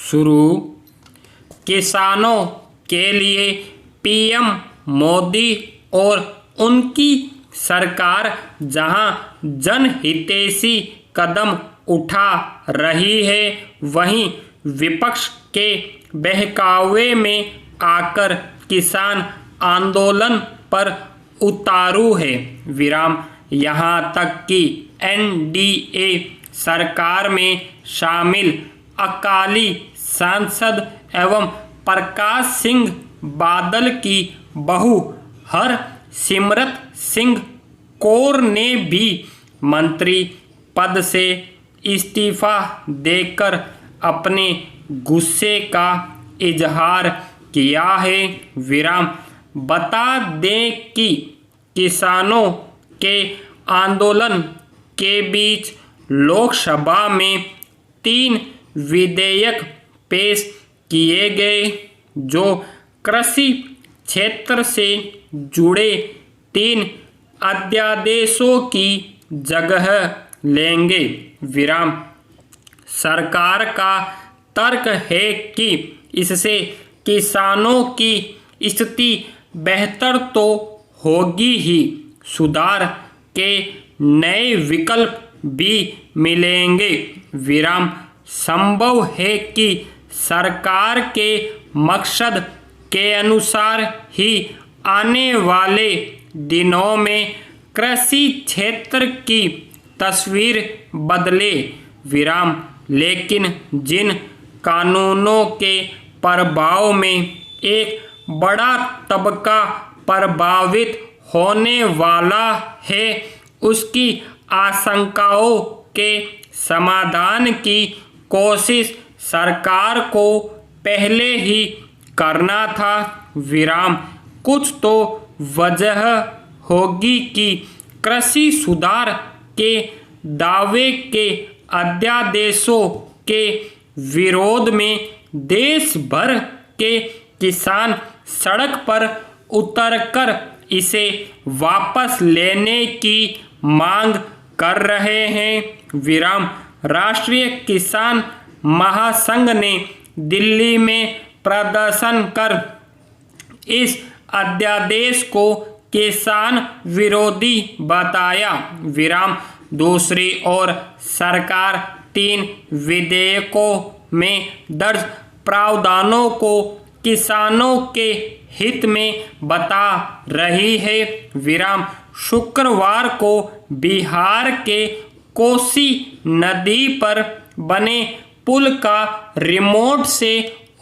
शुरू। किसानों के लिए पीएम मोदी और उनकी सरकार जहां जनहितैषी कदम उठा रही है, वहीं विपक्ष के बहकावे में आकर किसान आंदोलन पर उतारू है। विराम। यहाँ तक कि एनडीए सरकार में शामिल अकाली सांसद एवं प्रकाश सिंह बादल की बहू हरसिमरत सिंह कौर ने भी मंत्री पद से इस्तीफा देकर अपने गुस्से का इजहार किया है। विराम। बता दें कि किसानों के आंदोलन के बीच लोकसभा में 3 विधेयक पेश किए गए जो कृषि क्षेत्र से जुड़े 3 अध्यादेशों की जगह लेंगे। विराम। सरकार का तर्क है कि इससे किसानों की स्थिति बेहतर तो होगी ही, सुधार के नए विकल्प भी मिलेंगे। विराम। संभव है कि सरकार के मकसद के अनुसार ही आने वाले दिनों में कृषि क्षेत्र की तस्वीर बदले। विराम। लेकिन जिन कानूनों के प्रभाव में एक बड़ा तबका प्रभावित होने वाला है, उसकी आशंकाओं के समाधान की कोशिश सरकार को पहले ही करना था। विराम। कुछ तो वजह होगी कि कृषि सुधार के दावे के अध्यादेशों के विरोध में देश भर के किसान सड़क पर उतरकर इसे वापस लेने की मांग कर रहे हैं। विराम। राष्ट्रीय किसान महासंघ ने दिल्ली में प्रदर्शन कर इस अध्यादेश को किसान विरोधी बताया। विराम। दूसरी ओर सरकार 3 विधेयकों में दर्ज प्रावधानों को किसानों के हित में बता रही है। विराम। शुक्रवार को बिहार के कोसी नदी पर बने पुल का रिमोट से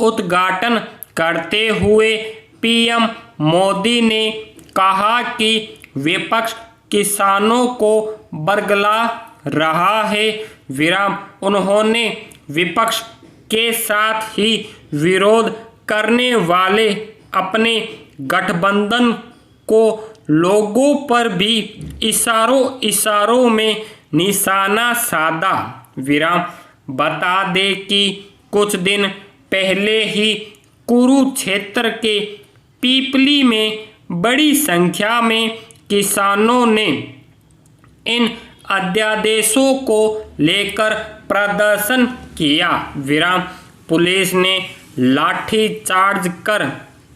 उद्घाटन करते हुए पीएम मोदी ने कहा कि विपक्ष किसानों को बरगला रहा है। विराम। उन्होंने विपक्ष के साथ ही विरोध करने वाले अपने गठबंधन को लोगों पर भी इशारों में निशाना साधा। विराम। बता दें कि कुछ दिन पहले ही कुरुक्षेत्र के पीपली में बड़ी संख्या में किसानों ने इन अध्यादेशों को लेकर प्रदर्शन किया। विराम। पुलिस ने लाठीचार्ज कर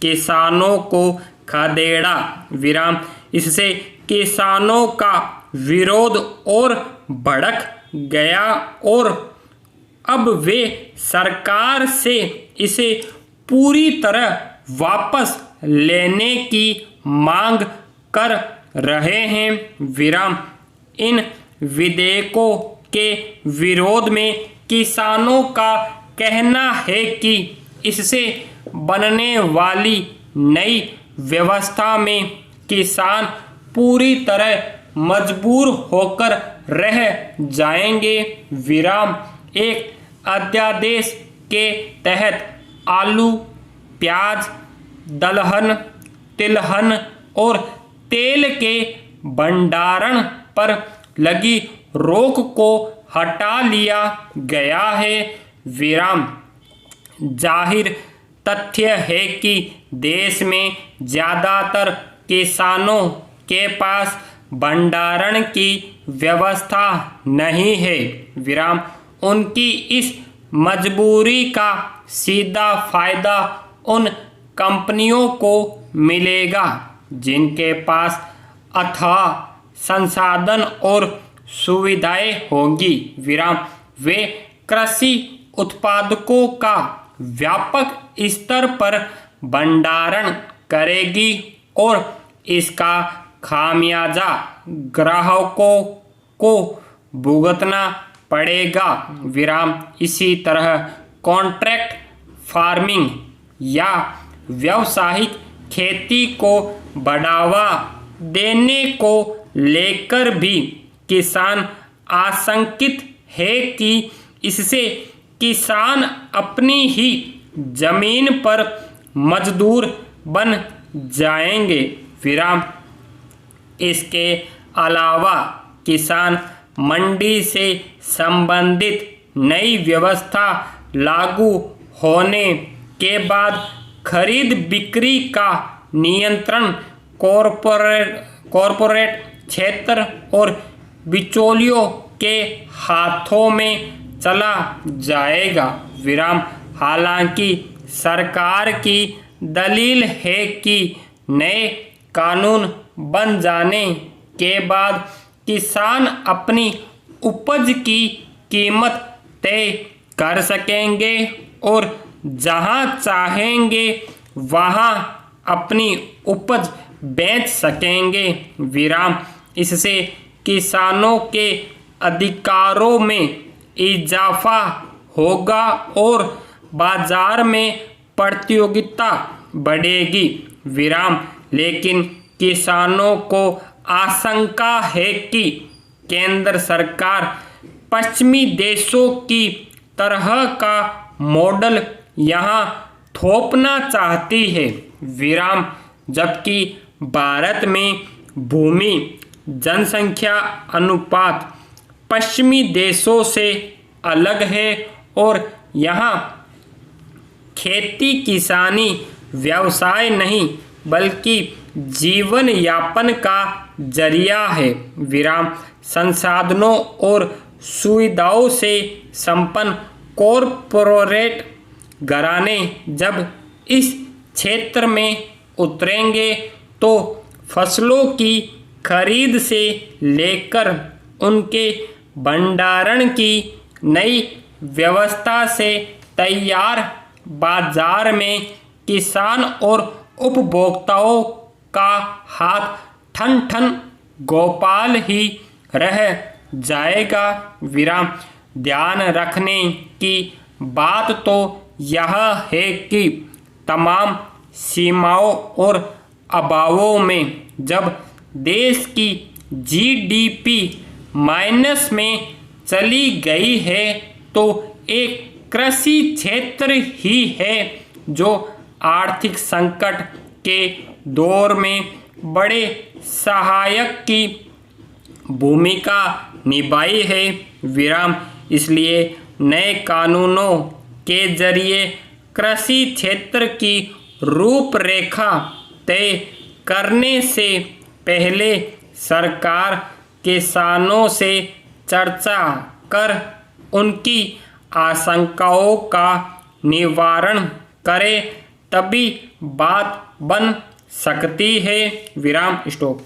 किसानों को खदेड़ा। विराम। इससे किसानों का विरोध और भड़क गया और अब वे सरकार से इसे पूरी तरह वापस लेने की मांग कर रहे हैं। विराम। इन विधेयकों के विरोध में किसानों का कहना है कि इससे बनने वाली नई व्यवस्था में किसान पूरी तरह मजबूर होकर रह जाएंगे। विराम। एक अध्यादेश के तहत आलू, प्याज, दलहन, तिलहन और तेल के भंडारण पर लगी रोक को हटा लिया गया है। विराम। जाहिर तथ्य है कि देश में ज़्यादातर किसानों के पास भंडारण की व्यवस्था नहीं है। विराम। उनकी इस मजबूरी का सीधा फायदा उन कंपनियों को मिलेगा जिनके पास अथाह संसाधन और सुविधाएं होंगी। वे कृषि उत्पादकों का व्यापक स्तर पर भंडारण करेगी और इसका खामियाजा ग्राहकों को भुगतना पड़ेगा। इसी तरह कॉन्ट्रैक्ट फार्मिंग या व्यावसायिक खेती को बढ़ावा देने को लेकर भी किसान आशंकित है कि इससे किसान अपनी ही जमीन पर मजदूर बन जाएंगे। इसके अलावा किसान मंडी से संबंधित नई व्यवस्था लागू होने के बाद खरीद बिक्री का नियंत्रण कॉरपोरेट क्षेत्र और बिचौलियों के हाथों में चला जाएगा। हालांकि सरकार की दलील है कि नए कानून बन जाने के बाद किसान अपनी उपज की कीमत तय कर सकेंगे और जहां चाहेंगे वहां अपनी उपज बेच सकेंगे। इससे किसानों के अधिकारों में इजाफा होगा और बाजार में प्रतियोगिता बढ़ेगी। लेकिन किसानों को आशंका है कि केंद्र सरकार पश्चिमी देशों की तरह का मॉडल यहाँ थोपना चाहती है। जबकि भारत में भूमि जनसंख्या अनुपात पश्चिमी देशों से अलग है और यहाँ खेती किसानी व्यवसाय नहीं बल्कि जीवन यापन का जरिया है। संसाधनों और सुविधाओं से संपन्न कॉरपोरेट घराने जब इस क्षेत्र में उतरेंगे तो फसलों की खरीद से लेकर उनके भंडारण की नई व्यवस्था से तैयार बाजार में किसान और उपभोक्ताओं का हाथ ठन ठन गोपाल ही रह जाएगा। ध्यान रखने की बात तो यह है कि तमाम सीमाओं और अभावों में जब देश की जीडीपी माइनस में चली गई है तो एक कृषि क्षेत्र ही है जो आर्थिक संकट के दौर में बड़े सहायक की भूमिका निभाई है। इसलिए नए कानूनों के जरिए कृषि क्षेत्र की रूपरेखा तय करने से पहले सरकार किसानों से चर्चा कर उनकी आशंकाओं का निवारण करे तभी बात बन सकती है। स्टॉप।